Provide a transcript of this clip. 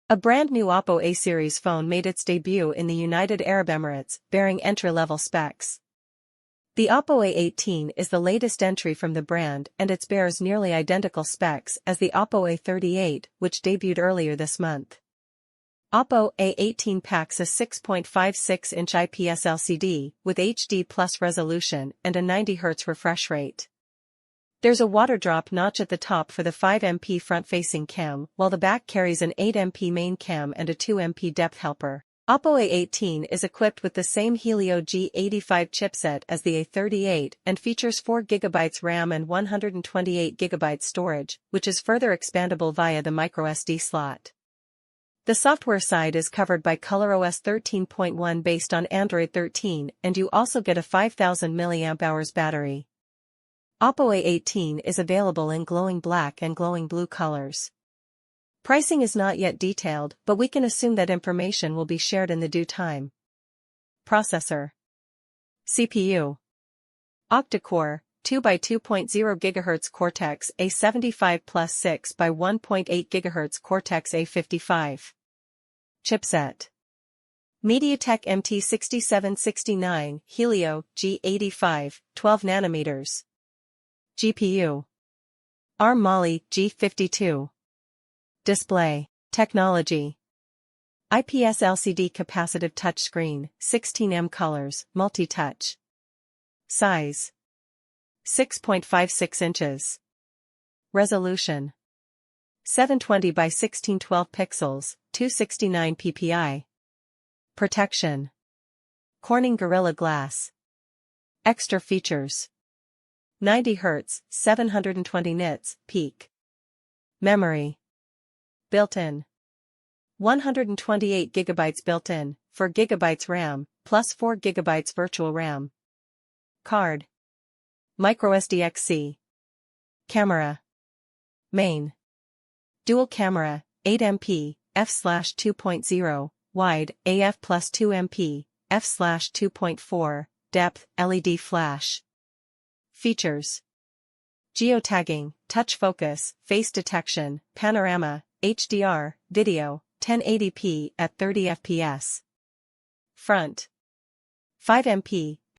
A brand new Oppo A series phone made its debut in the United Arab Emirates, bearing entry-level specs. The Oppo a18 is the latest entry from the brand and it bears nearly identical specs as the Oppo a38, which debuted earlier this month. Oppo a18 packs a 6.56-inch IPS LCD with HD Plus resolution and a 90Hz refresh rate. There's a water drop notch at the top for the 5MP front-facing cam, while the back carries an 8MP main cam and a 2MP depth helper. Oppo a18 is equipped with the same Helio G85 chipset as the a38 and features 4GB RAM and 128GB storage, which is further expandable via the microSD slot. The software side is covered by ColorOS 13.1 based on Android 13, and you also get a 5000 mAh battery. Oppo a18 is available in glowing black and glowing blue colors. Pricing is not yet detailed, but we can assume that information will be shared in the due time. Processor. CPU. Octa-core, 2x2.0 GHz Cortex A75 plus 6x1.8 GHz Cortex A55. Chipset. MediaTek MT6769 Helio G85, 12 nanometers. GPU. ARM Mali G52. Display. Technology. IPS LCD capacitive touchscreen, 16M colors, multi-touch. Size. 6.56 inches. Resolution. 720 by 1612 pixels, 269 ppi. Protection. Corning Gorilla Glass. Extra features. 90 Hz, 720 nits, peak. Memory. Built-in. 128 GB built-in, 4 GB RAM, plus 4 GB virtual RAM. Card. microSD-XC. Camera. Main. Dual camera, 8MP, f/2.0, wide, AF plus 2MP, f/2.4, depth, LED flash. Features. Geotagging, touch focus, face detection, panorama, HDR, video, 1080p at 30 fps. Front. 5MP,